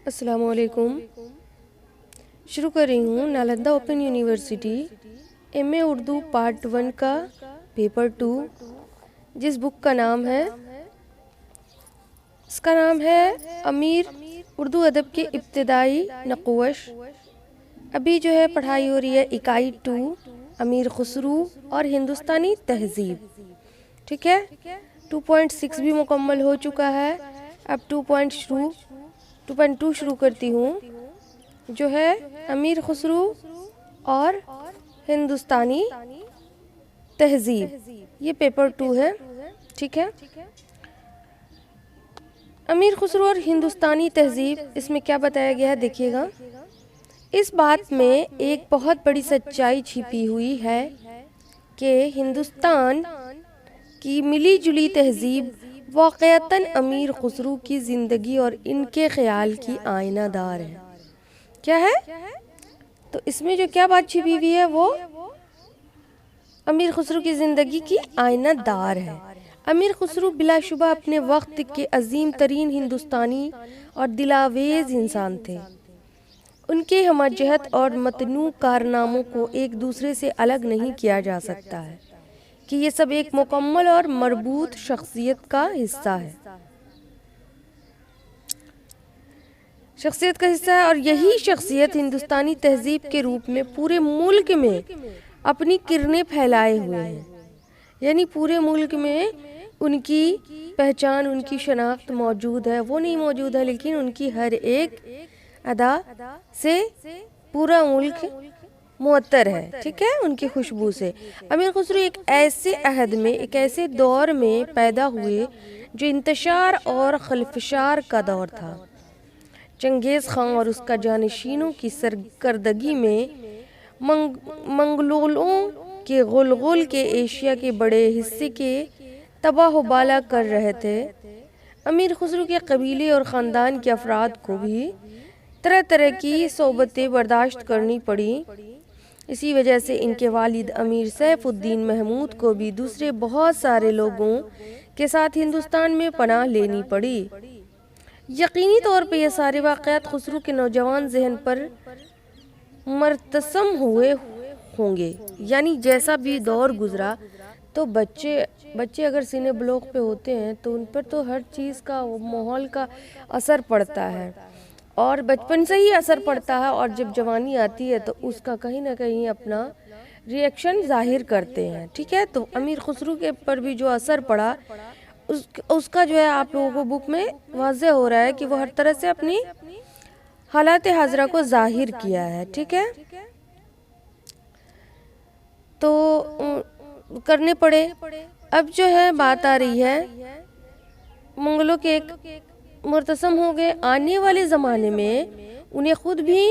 السلام علیکم. شروع کر رہی ہوں نالندہ اوپن یونیورسٹی ایم اے اردو پارٹ 1 کا پیپر 2، جس بک کا نام ہے امیر اردو ادب کے ابتدائی نقوش. ابھی جو ہے پڑھائی ہو رہی ہے اکائی 2 امیر خسرو اور ہندوستانی تہذیب. ٹھیک ہے، 2.6 بھی مکمل ہو چکا ہے. اب 2.2 شروع کرتی ہوں، جو ہے امیر خسرو اور ہندوستانی تہذیب. یہ پیپر 2 ہے. ٹھیک ہے، امیر خسرو اور ہندوستانی تہذیب. اس میں کیا بتایا گیا ہے دیکھیے گا. اس بات میں ایک بہت بڑی سچائی چھپی ہوئی ہے کہ ہندوستان کی ملی جلی تہذیب واقعتاً امیر خسرو کی زندگی اور ان کے خیال کی آئینہ دار ہے. کیا ہے؟ تو اس میں جو کیا بات چھپی ہوئی ہے وہ امیر خسرو کی زندگی کی آئینہ دار ہے. امیر خسرو بلا شبہ اپنے وقت کے عظیم ترین ہندوستانی اور دلاویز انسان تھے. ان کے ہمہ جہت اور متنوع کارناموں کو ایک دوسرے سے الگ نہیں کیا جا سکتا ہے کہ یہ سب ایک مکمل اور مربوط شخصیت کا حصہ ہے. اور یہی شخصیت ہندوستانی تہذیب کے روپ میں پورے ملک میں اپنی کرنیں پھیلائے ہوئے ہیں. یعنی پورے ملک میں ان کی پہچان، ان کی شناخت موجود ہے. وہ نہیں موجود ہے لیکن ان کی ہر ایک ادا سے پورا ملک معطر ہے. ٹھیک ہے، ان کی خوشبو سے. امیر خسرو ایک ایسے عہد میں، ایک ایسے دور میں پیدا ہوئے جو انتشار اور خلفشار کا دور تھا. چنگیز خان اور اس کا جانشینوں کی سرکردگی میں منگولوں کے غلغل کے ایشیا کے بڑے حصے کے تباہ و بالا کر رہے تھے. امیر خسرو کے قبیلے اور خاندان کے افراد کو بھی طرح طرح کی صعوبتیں برداشت کرنی پڑی. اسی وجہ سے ان کے والد امیر سیف الدین محمود کو بھی دوسرے بہت سارے لوگوں کے ساتھ ہندوستان میں پناہ لینی پڑی. یقینی طور پہ یہ سارے واقعات خسرو کے نوجوان ذہن پر مرتسم ہوئے ہوں گے. یعنی جیسا بھی دور گزرا تو بچے اگر سن بلوغ پہ ہوتے ہیں تو ان پر تو ہر چیز کا، ماحول کا اثر پڑتا ہے اور بچپن سے ہی اثر پڑتا ہے، اور جب جوانی آتی ہے تو اس کا کہیں نہ کہیں اپنا ریئیکشن ظاہر کرتے ہیں. ٹھیک ہے، تو امیر خسرو کے پر بھی جو اثر پڑا اس کا جو ہے آپ لوگوں کو بک میں واضح ہو رہا ہے کہ وہ ہر طرح سے اپنی حالات حاضرہ کو ظاہر کیا ہے. ٹھیک ہے، تو کرنے پڑے. اب جو ہے بات آ رہی ہے منگلوں کے ایک مرتسم ہو گئے. آنے والے زمانے میں انہیں خود بھی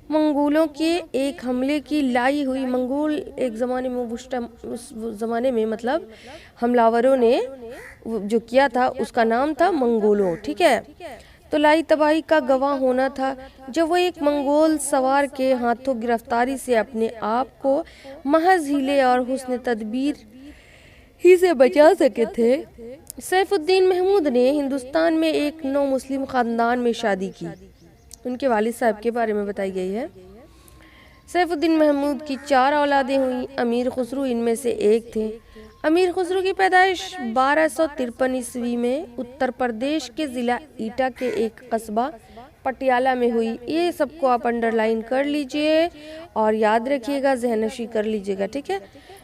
منگولوں کے ایک حملے کی لائی ہوئی. منگول ایک زمانے میں اس زمانے میں مطلب حملاوروں نے جو کیا تھا اس کا نام تھا منگولوں. ٹھیک ہے، تو لائی تباہی کا گواہ ہونا تھا جب وہ ایک منگول سوار کے ہاتھوں گرفتاری سے اپنے آپ کو محض ہیلے اور حسن تدبیر ہی سے بچا سکے تھے. سیف الدین محمود نے ہندوستان میں ایک نو مسلم خاندان میں شادی کی. ان کے والد صاحب کے بارے میں بتائی گئی ہے. سیف الدین محمود کی 4 اولادیں ہوئیں. امیر خسرو ان میں سے ایک تھے. امیر خسرو کی پیدائش 1253 عیسوی میں اتر پردیش کے ضلع ایٹا کے ایک قصبہ پٹیالہ میں ہوئی. یہ سب کو آپ انڈر لائن کر لیجئے اور یاد رکھیے گا، ذہن نشی کر لیجئے گا. ٹھیک ہے،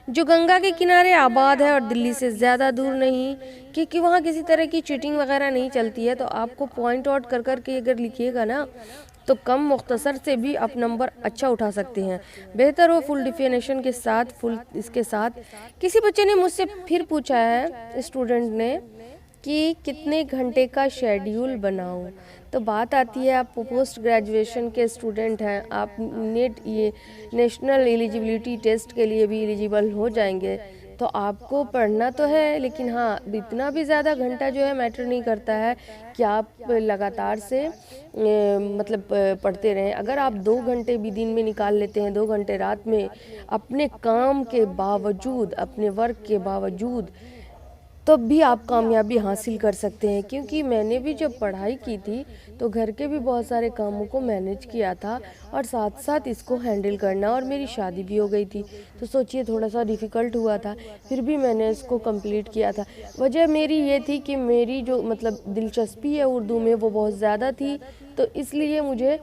جو گنگا کے کنارے آباد ہے اور دلی سے زیادہ دور نہیں، کیونکہ وہاں کسی طرح کی چیٹنگ وغیرہ نہیں چلتی ہے. تو آپ کو پوائنٹ آؤٹ کر کے اگر لکھیے گا نا تو کم مختصر سے بھی آپ نمبر اچھا اٹھا سکتے ہیں. بہتر ہو فل ڈیفینیشن کے ساتھ، اس کے ساتھ. کسی بچے نے مجھ سے پھر پوچھا ہے، اسٹوڈنٹ نے، کہ کتنے گھنٹے کا شیڈیول بناؤں. تو بات آتی ہے آپ پوسٹ گریجویشن کے اسٹوڈنٹ ہیں، آپ یہ نیشنل ایلیجیبلٹی ٹیسٹ کے لیے بھی ایلیجیبل ہو جائیں گے، تو آپ کو پڑھنا تو ہے، لیکن ہاں اتنا بھی زیادہ گھنٹہ جو ہے میٹر نہیں کرتا ہے کہ آپ لگاتار سے مطلب پڑھتے رہیں. اگر آپ 2 گھنٹے بھی دن میں نکال لیتے ہیں، 2 گھنٹے رات میں، اپنے کام کے باوجود، اپنے ورک کے باوجود، تب بھی آپ کامیابی حاصل کر سکتے ہیں، کیونکہ میں نے بھی جب پڑھائی کی تھی تو گھر کے بھی بہت سارے کاموں کو مینیج کیا تھا اور ساتھ ساتھ اس کو ہینڈل کرنا، اور میری شادی بھی ہو گئی تھی تو سوچئے تھوڑا سا ڈیفیکلٹ ہوا تھا، پھر بھی میں نے اس کو کمپلیٹ کیا تھا۔ وجہ میری یہ تھی کہ میری جو دلچسپی ہے اردو میں وہ بہت زیادہ تھی، تو اس لیے مجھے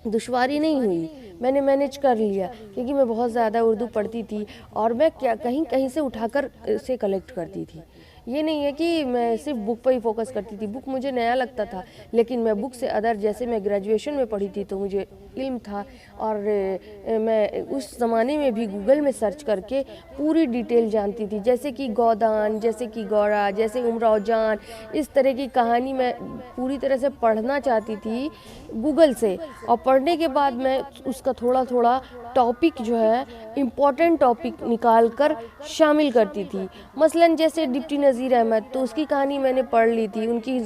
دشواری نہیں ہوئی، میں نے مینیج کر لیا، کیونکہ میں بہت زیادہ اردو پڑھتی تھی اور میں کہیں سے اٹھا کر اسے کلیکٹ کرتی تھی۔ یہ نہیں ہے کہ میں صرف بک پہ ہی فوکس کرتی تھی، بک مجھے نیا لگتا تھا، لیکن میں بک سے ادر، جیسے میں گریجویشن میں پڑھی تھی تو مجھے علم تھا، اور میں اس زمانے میں بھی گوگل میں سرچ کر کے پوری ڈیٹیل جانتی تھی، جیسے کہ گودان، جیسے کہ گورا، جیسے امراؤ جان، اس طرح کی کہانی میں پوری طرح سے پڑھنا چاہتی تھی گوگل سے، اور پڑھنے کے بعد میں اس کا تھوڑا تھوڑا ٹاپک جو ہے امپورٹنٹ ٹاپک نکال کر شامل کرتی تھی۔ مثلاً جیسے ڈپٹی نذیر احمد، تو اس کی کہانی میں نے پڑھ لی تھی، ان کی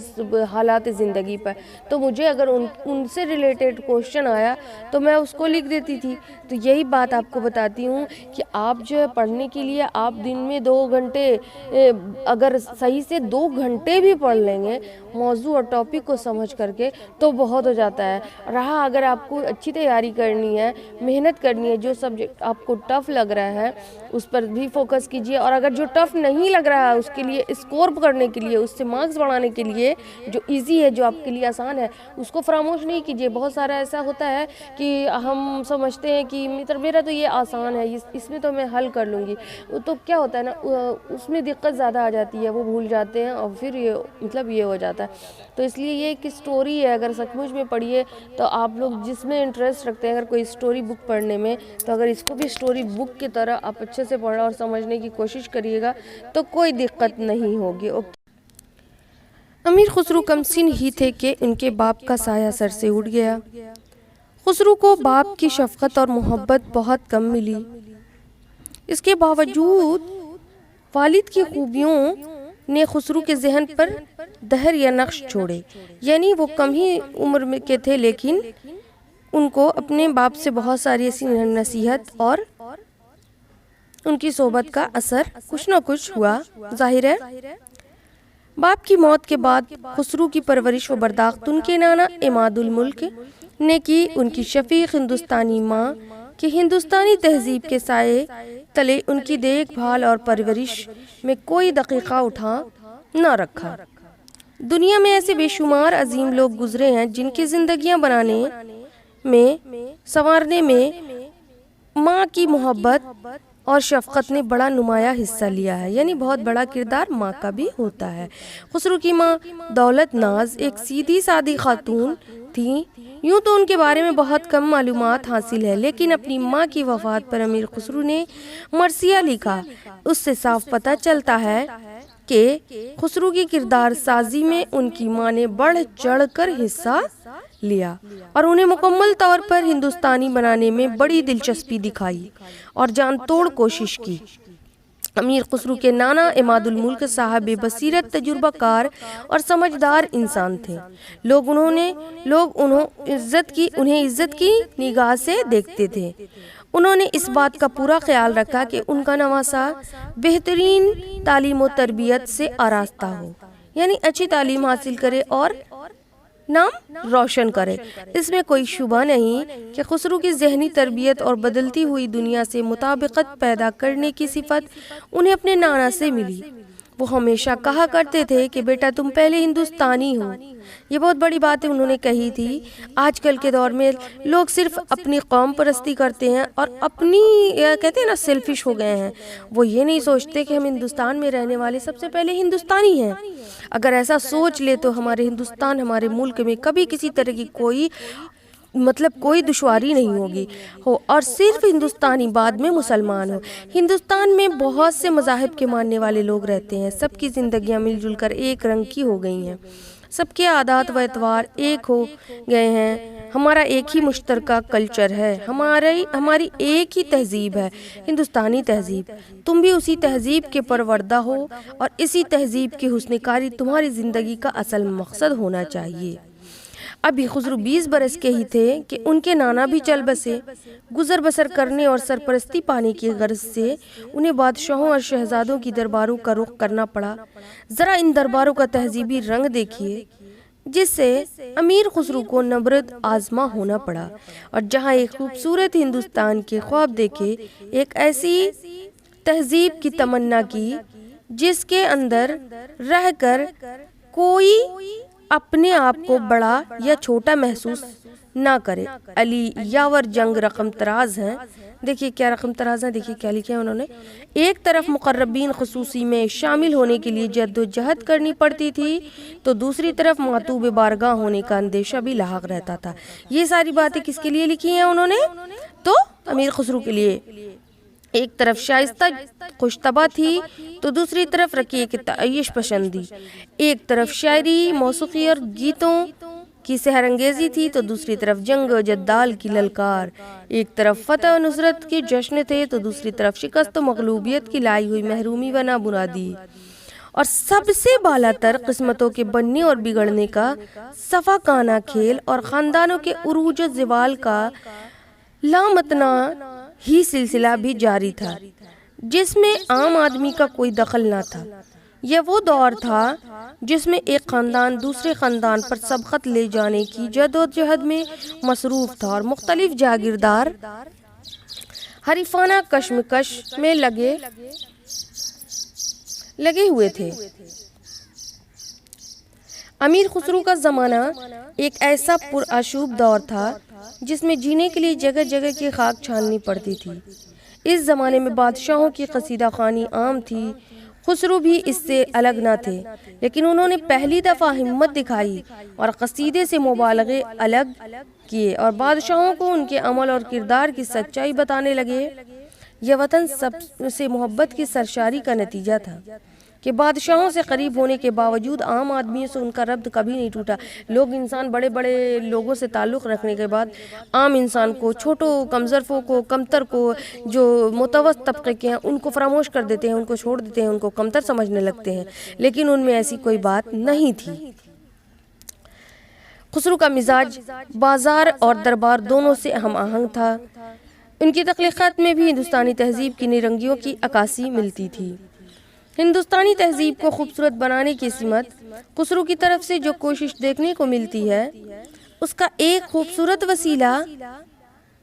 حالات زندگی پر، تو مجھے اگر ان سے ریلیٹڈ کوشچن آیا تو میں اس کو لکھ دیتی تھی۔ تو یہی بات آپ کو بتاتی ہوں کہ آپ جو ہے پڑھنے کے لیے آپ دن میں 2 گھنٹے، اگر صحیح سے 2 گھنٹے بھی پڑھ لیں گے موضوع اور ٹاپک کو سمجھ کر کے تو بہت ہو جاتا ہے۔ رہا اگر آپ کو اچھی تیاری کرنی ہے، محنت کرنی ہے، جو سبجیکٹ آپ کو ٹف لگ رہا ہے اس پر بھی فوکس کیجئے، اور اگر جو ٹف نہیں لگ رہا ہے اس کے لیے اسکور کرنے کے لیے، اس سے مارکس بڑھانے کے لیے جو ایزی ہے، جو آپ کے لیے آسان ہے، اس کو فراموش نہیں کیجئے۔ بہت سارا ایسا ہوتا ہے کہ ہم سمجھتے ہیں کہ میرا تو یہ آسان ہے، اس میں تو میں حل کر لوں گی، تو کیا ہوتا ہے نا، اس میں دقت زیادہ آ جاتی ہے، وہ بھول جاتے ہیں اور پھر یہ ہو جاتا ہے۔ تو اس لیے یہ ایک اسٹوری ہے، اگر سچ مچ میں پڑھیے تو آپ لوگ جس میں انٹرسٹ رکھتے ہیں، اگر کوئی اسٹوری بک پڑھنے میں، تو اگر اس کو بھی اسٹوری بک کی طرح آپ اچھے سے پڑھنا اور سمجھنے کی کوشش کریے گا تو کوئی دقت نہیں ہوگی۔ امیر خسرو کم سن ہی تھے کہ ان کے باپ کا سایہ سر سے اٹھ گیا۔ خسرو کو باپ کی شفقت اور محبت بہت کم ملی۔ اس کے باوجود والد کی خوبیوں نے خسرو کے ذہن پر دہر یا نقش چھوڑے، یعنی وہ کم ہی عمر میں کے تھے لیکن ان کو اپنے باپ سے بہت ساری ایسی نصیحت اور ان کی صحبت کا اثر کچھ نہ کچھ ہوا۔ ظاہر ہے باپ کی موت کے بعد خسرو کی پرورش و برداشت ان کے نانا عماد الملک نے کی۔ ان کی شفیق ہندوستانی ماں کہ ہندوستانی تہذیب کے سائے تلے ان کی دیکھ بھال اور پرورش میں کوئی دقیقہ اٹھا نہ رکھا۔ دنیا میں ایسے بے شمار عظیم لوگ گزرے ہیں جن کی زندگیاں بنانے میں، سنوارنے میں ماں کی محبت اور شفقت نے بڑا نمایاں حصہ لیا ہے، یعنی بہت بڑا کردار ماں کا بھی ہوتا ہے۔ خسرو کی ماں دولت ناز ایک سیدھی سادی خاتون تھیں۔ یوں تو ان کے بارے میں بہت کم معلومات حاصل ہے، لیکن اپنی ماں کی وفات پر امیر خسرو نے مرثیہ لکھا، اس سے صاف پتہ چلتا ہے کہ خسرو کی کردار سازی میں ان کی ماں نے بڑھ چڑھ کر حصہ لیا اور انہیں مکمل طور پر ہندوستانی بنانے میں بڑی دلچسپی دکھائی اور جان توڑ کوشش کی۔ امیر خسرو کے نانا عماد الملک صاحب بصیرت، تجربہ کار اور سمجھدار انسان تھے۔ لوگ انہیں عزت کی نگاہ سے دیکھتے تھے۔ انہوں نے اس بات کا پورا خیال رکھا کہ ان کا نواسہ بہترین تعلیم و تربیت سے آراستہ ہو، یعنی اچھی تعلیم حاصل کرے اور نام روشن کرے۔ اس میں کوئی شبہ نہیں کہ خسرو کی ذہنی تربیت اور بدلتی ہوئی دنیا سے مطابقت پیدا کرنے کی صفت انہیں اپنے نانا سے ملی۔ وہ ہمیشہ کہا کرتے تھے کہ بیٹا تم پہلے ہندوستانی ہو۔ یہ بہت بڑی بات انہوں نے کہی تھی۔ آج کل کے دور میں لوگ صرف اپنی قوم پرستی کرتے ہیں اور اپنی کہتے ہیں نا سیلفش ہو گئے ہیں۔ وہ یہ نہیں سوچتے کہ ہم ہندوستان میں رہنے والے سب سے پہلے ہندوستانی ہیں۔ اگر ایسا سوچ لے تو ہمارے ہندوستان، ہمارے ملک میں کبھی کسی طرح کی کوئی دشواری نہیں ہوگی اور صرف ہندوستانی بعد میں مسلمان ہو۔ ہندوستان میں بہت سے مذاہب کے ماننے والے لوگ رہتے ہیں، سب کی زندگیاں مل جل کر ایک رنگ کی ہو گئی ہیں، سب کے عادات و اطوار ایک ہو گئے ہیں، ہمارا ایک ہی مشترکہ کلچر ہے، ہماری ایک ہی تہذیب ہے، ہندوستانی تہذیب۔ تم بھی اسی تہذیب کے پروردہ ہو اور اسی تہذیب کی حسن کاری تمہاری زندگی کا اصل مقصد ہونا چاہیے۔ ابھی خسرو 20 برس کے ہی تھے کہ ان کے نانا بھی چل بسے۔ گزر بسر کرنے اور سرپرستی پانے کی غرض سے انہیں بادشاہوں اور شہزادوں کی درباروں کا رخ کرنا پڑا۔ ذرا ان درباروں کا تہذیبی رنگ دیکھیے جس سے امیر خسرو کو نبرد آزما ہونا پڑا، اور جہاں ایک خوبصورت ہندوستان کے خواب دیکھے، ایک ایسی تہذیب کی تمنا کی جس کے اندر رہ کر کوئی اپنے آپ کو بڑا یا چھوٹا محسوس نہ کرے۔ علی یاور جنگ رقم تراز ہیں، دیکھیے کیا رقم تراز ہیں، دیکھیے کیا لکھے ہیں انہوں نے۔ ایک طرف مقربین خصوصی میں شامل ہونے کے لیے جد و جہد کرنی پڑتی تھی، تو دوسری طرف معطوب بارگاہ ہونے کا اندیشہ بھی لاحق رہتا تھا۔ یہ ساری باتیں کس کے لیے لکھی ہیں انہوں نے؟ تو امیر خسرو کے لیے۔ ایک طرف شائستہ خوشطبع تھی تو دوسری طرف رقیق تعیش پسندی، ایک طرف شاعری، موسیقی اور گیتوں کی سحر انگیزی تھی تو دوسری طرف جنگ و جدال کی للکار، ایک طرف فتح و نصرت کے جشن تھے تو دوسری طرف شکست و مغلوبیت کی لائی ہوئی محرومی و نابرادی، اور سب سے بالا تر قسمتوں کے بننے اور بگڑنے کا صفا کانہ کھیل اور خاندانوں کے عروج و زوال کا لامتناہ ہی سلسلہ بھی جاری تھا، جس میں عام آدمی کا کوئی دخل نہ تھا۔ یہ وہ دور تھا جس میں ایک خاندان دوسرے خاندان پر سبقت لے جانے کی جدوجہد میں مصروف تھا، اور مختلف جاگیردار حریفانہ کشمکش میں لگے ہوئے تھے۔ امیر خسرو کا زمانہ ایک ایسا پرآشوب دور تھا جس میں جینے کے لیے جگہ جگہ کی خاک چھاننی پڑتی تھی۔ اس زمانے میں بادشاہوں کی قصیدہ خوانی عام تھی۔ خسرو بھی اس سے الگ نہ تھے، لیکن انہوں نے پہلی دفعہ ہمت دکھائی اور قصیدے سے مبالغے الگ کیے اور بادشاہوں کو ان کے عمل اور کردار کی سچائی بتانے لگے۔ یہ وطن سب سے محبت کی سرشاری کا نتیجہ تھا کہ بادشاہوں سے قریب ہونے کے باوجود عام آدمیوں سے ان کا ربط کبھی نہیں ٹوٹا۔ لوگ انسان بڑے بڑے لوگوں سے تعلق رکھنے کے بعد عام انسان کو، چھوٹوں کمزرفوں کو، کمتر کو، جو متوسط طبقے کے ہیں ان کو فراموش کر دیتے ہیں، ان کو چھوڑ دیتے ہیں، ان کو کمتر سمجھنے لگتے ہیں، لیکن ان میں ایسی کوئی بات نہیں تھی۔ خسرو کا مزاج بازار اور دربار دونوں سے ہم آہنگ تھا۔ ان کی تخلیقات میں بھی ہندوستانی تہذیب کی نرنگیوں کی عکاسی ملتی تھی۔ ہندوستانی تہذیب کو خوبصورت بنانے کی سمت خسرو کی طرف سے جو کوشش دیکھنے کو ملتی ہے، اس کا ایک خوبصورت وسیلہ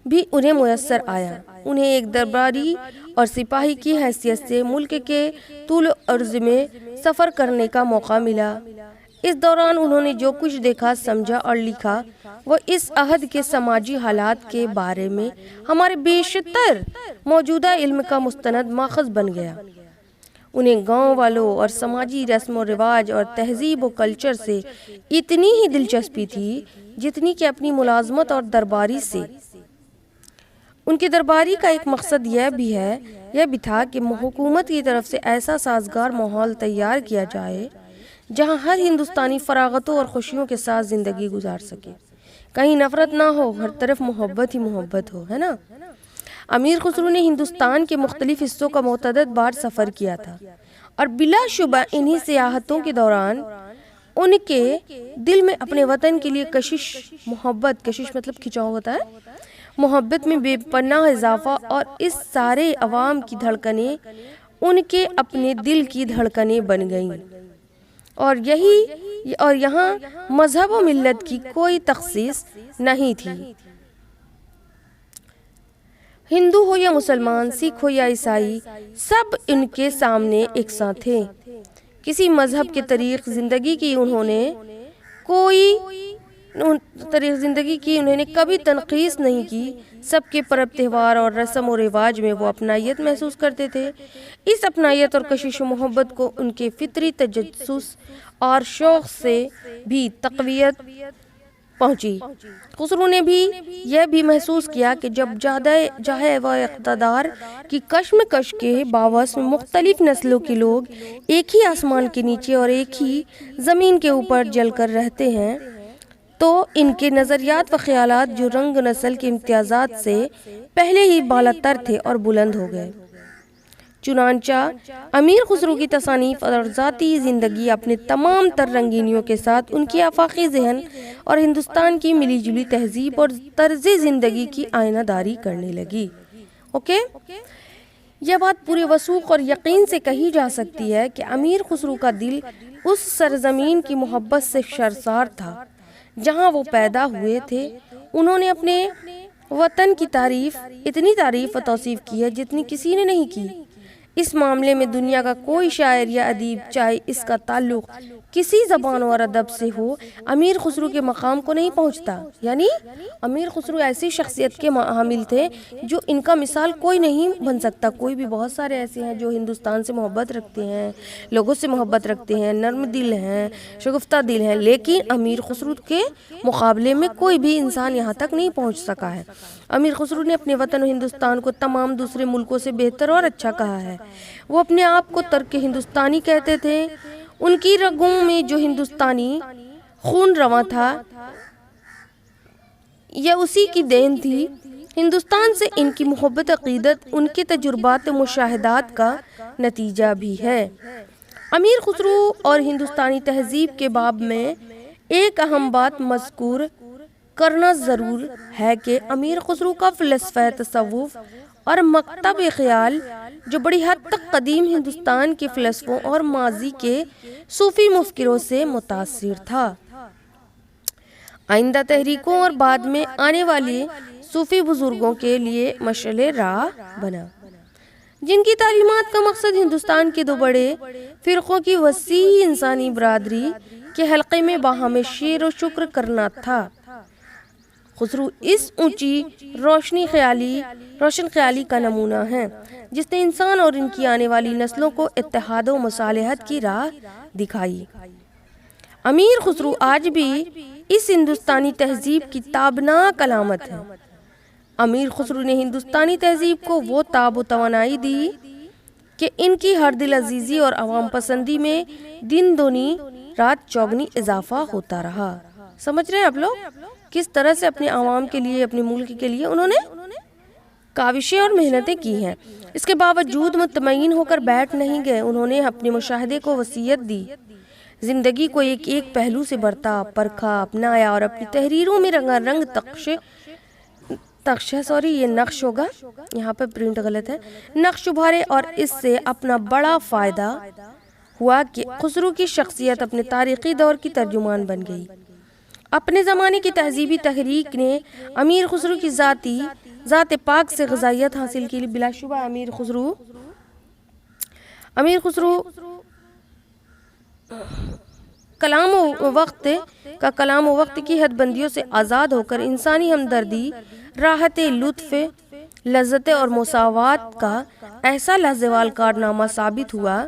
بھی انہیں میسر آیا۔ انہیں ایک درباری اور سپاہی کی حیثیت سے ملک کے طول و عرض میں سفر کرنے کا موقع ملا۔ اس دوران انہوں نے جو کچھ دیکھا، سمجھا اور لکھا، وہ اس عہد کے سماجی حالات کے بارے میں ہمارے بیشتر موجودہ علم کا مستند ماخذ بن گیا۔ انہیں گاؤں والوں اور سماجی رسم و رواج اور تہذیب و کلچر سے اتنی ہی دلچسپی تھی جتنی کہ اپنی ملازمت اور درباری سے۔ ان کے درباری کا ایک مقصد یہ بھی تھا کہ حکومت کی طرف سے ایسا سازگار ماحول تیار کیا جائے جہاں ہر ہندوستانی فراغتوں اور خوشیوں کے ساتھ زندگی گزار سکے، کہیں نفرت نہ ہو، ہر طرف محبت ہی محبت ہو، ہے نا۔ امیر خسرو نے ہندوستان کے مختلف حصوں کا متعدد بار سفر کیا تھا، اور بلا شبہ انہی سیاحتوں کے دوران ان کے دل میں اپنے وطن کے لیے کشش مطلب کھچاؤ ہوتا ہے، محبت میں بے پناہ اضافہ، اور اس سارے عوام کی دھڑکنیں ان کے اپنے دل کی دھڑکنیں بن گئیں، اور یہاں مذہب و ملت کی کوئی تخصیص نہیں تھی۔ ہندو ہو یا مسلمان، سکھ ہو یا عیسائی، سب ان کے سامنے یکساں تھے۔ کسی مذہب کے طریق زندگی کی انہوں نے کبھی تنقیص نہیں کی۔ سب کے پرب تہوار اور رسم و رواج میں وہ اپنائیت محسوس کرتے تھے۔ اس اپنائیت اور کشش و محبت کو ان کے فطری تجسس اور شوق سے بھی تقویت پہنچی۔ خسرو نے بھی یہ بھی محسوس کیا کہ جب جاہ و اقتدار کی کشمکش کے باعث مختلف نسلوں کے لوگ ایک ہی آسمان کے نیچے اور ایک ہی زمین کے اوپر جل کر رہتے ہیں، تو ان کے نظریات و خیالات جو رنگ نسل کے امتیازات سے پہلے ہی بالاتر تھے اور بلند ہو گئے۔ چنانچہ امیر خسرو کی تصانیف اور ذاتی زندگی اپنے تمام تر رنگینیوں کے ساتھ ان کی آفاقی ذہن اور ہندوستان کی ملی جلی تہذیب اور طرز زندگی کی آئینہ داری کرنے لگی۔ اوکے، یہ بات پورے وثوق اور یقین سے کہی جا سکتی ہے کہ امیر خسرو کا دل اس سرزمین کی محبت سے سرشار تھا جہاں وہ پیدا ہوئے تھے۔ انہوں نے اپنے وطن کی اتنی تعریف و توصیف کی ہے جتنی کسی نے نہیں کی۔ اس معاملے میں دنیا کا کوئی شاعر یا ادیب، چاہے اس کا تعلق کسی زبان اور ادب سے ہو، امیر خسرو کے مقام کو نہیں پہنچتا۔ یعنی امیر خسرو ایسی شخصیت کے حامل تھے جو ان کا مثال کوئی نہیں بن سکتا۔ کوئی بھی بہت سارے ایسے ہیں جو ہندوستان سے محبت رکھتے ہیں، لوگوں سے محبت رکھتے ہیں، نرم دل ہیں، شگفتہ دل ہیں، لیکن امیر خسرو کے مقابلے میں کوئی بھی انسان یہاں تک نہیں پہنچ سکا ہے۔ امیر خسرو نے اپنے وطن ہندوستان کو تمام دوسرے ملکوں سے بہتر اور اچھا کہا ہے۔ وہ اپنے آپ کو ترک ہندوستانی کہتے تھے۔ ان کی رگوں میں جو ہندوستانی خون رواں تھا یہ اسی کی دین تھی۔ ہندوستان سے ان کی محبت عقیدت ان کے تجربات و مشاہدات کا نتیجہ بھی ہے۔ امیر خسرو اور ہندوستانی تہذیب کے باب میں ایک اہم بات مذکور کرنا ضرور ہے کہ امیر خسرو کا فلسفہ تصوف اور مکتب خیال جو بڑی حد تک قدیم ہندوستان کے فلسفوں اور ماضی کے صوفی مفکروں سے متاثر تھا۔ آئندہ تحریکوں اور بعد میں آنے والے صوفی بزرگوں کے لیے مشعل راہ بنا، جن کی تعلیمات کا مقصد ہندوستان کے دو بڑے فرقوں کی وسیع انسانی برادری کے حلقے میں باہم شیر و شکر کرنا تھا۔ خسرو اس اونچی روشن خیالی کا نمونہ ہے جس نے انسان اور ان کی آنے والی نسلوں کو اتحاد و مصالحت کی راہ دکھائی۔ امیر خسرو آج بھی اس ہندوستانی تہذیب کی تابناک علامت ہے۔ امیر خسرو نے ہندوستانی تہذیب کو وہ تاب و توانائی دی کہ ان کی ہر دل عزیزی اور عوام پسندی میں دن دونی رات چوگنی اضافہ ہوتا رہا۔ سمجھ رہے ہیں آپ لوگ کس طرح سے اپنے عوام کے لیے، اپنے ملک کے لیے انہوں نے کاوشیں اور محنتیں کی ہیں۔ اس کے باوجود مطمئن ہو کر بیٹھ نہیں گئے، انہوں نے اپنے مشاہدے کو وسعت دی، زندگی کو ایک ایک پہلو سے برتا، پرکھا، اپنایا اور اپنی تحریروں میں رنگا رنگ یہ نقش ہوگا، یہاں پہ پرنٹ غلط ہے، نقش ابھارے اور اس سے اپنا بڑا فائدہ ہوا کہ خسرو کی شخصیت اپنے تاریخی دور کی ترجمان بن گئی۔ اپنے زمانے کی تہذیبی تحریک نے امیر خسرو کی ذات پاک سے غذائیت حاصل کی۔ بلا شبہ امیر خسرو کلام و وقت کی حد بندیوں سے آزاد ہو کر انسانی ہمدردی، راحت، لطف، لذت اور مساوات کا ایسا لازوال کارنامہ ثابت ہوا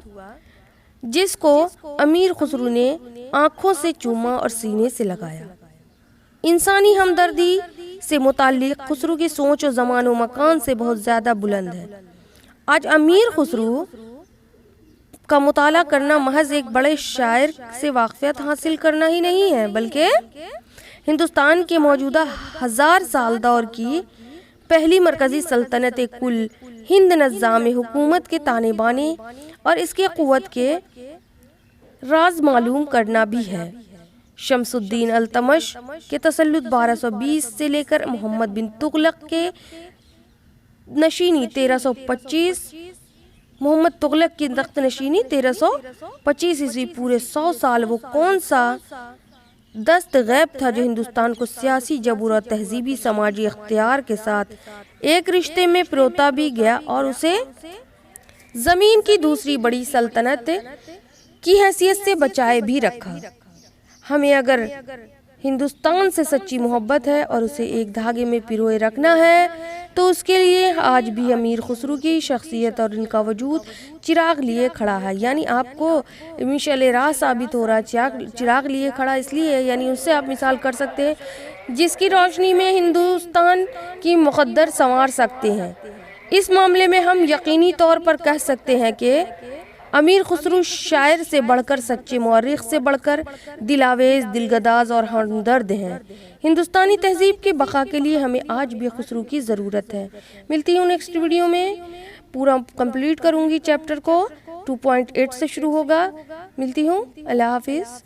جس کو امیر خسرو نے آنکھوں سے چوما اور سینے سے لگایا۔ انسانی ہمدردی سے متعلق خسرو کی سوچ و زمان و مکان سے بہت زیادہ بلند ہے۔ آج امیر خسرو کا مطالعہ کرنا محض ایک بڑے شاعر سے واقفیت حاصل کرنا ہی نہیں ہے، بلکہ ہندوستان کے موجودہ 1000 سال دور کی پہلی مرکزی سلطنت کل ہند نظام حکومت کے تانے بانے اور اس کے قوت کے راز معلوم کرنا بھی ہے۔ شمس الدین التمش کے تسلط 1220 سے لے کر محمد بن تغلق کے نشینی 1325 محمد تغلق کی تخت نشینی 1325 عیسوی، پورے 100 سال وہ کون سا دست غیب تھا جو ہندوستان کو سیاسی جبر اور تہذیبی سماجی اختیار کے ساتھ ایک رشتے میں پروتا بھی گیا اور اسے زمین کی دوسری بڑی سلطنت کی حیثیت سے بچائے بھی رکھا۔ ہمیں اگر ہندوستان سے سچی محبت ہے اور اسے ایک دھاگے میں پروئے رکھنا ہے تو اس کے لیے آج بھی امیر خسرو کی شخصیت اور ان کا وجود چراغ لیے کھڑا ہے۔ یعنی آپ کو مشعل راہ ثابت ہو رہا ہے، چراغ لیے کھڑا اس لیے ہے، یعنی اس سے آپ مثال کر سکتے ہیں جس کی روشنی میں ہندوستان کی مقدر سنوار سکتے ہیں۔ اس معاملے میں ہم یقینی طور پر کہہ سکتے ہیں کہ امیر خسرو شاعر سے بڑھ کر، سچے مورخ سے بڑھ کر دلاویز، دلگداز اور ہمدرد ہیں۔ ہندوستانی تہذیب کے بقا کے لیے ہمیں آج بھی خسرو کی ضرورت ہے۔ ملتی ہوں نیکسٹ ویڈیو میں، پورا کمپلیٹ کروں گی چیپٹر کو، 2.8 سے شروع ہوگا۔ ملتی ہوں، اللہ حافظ۔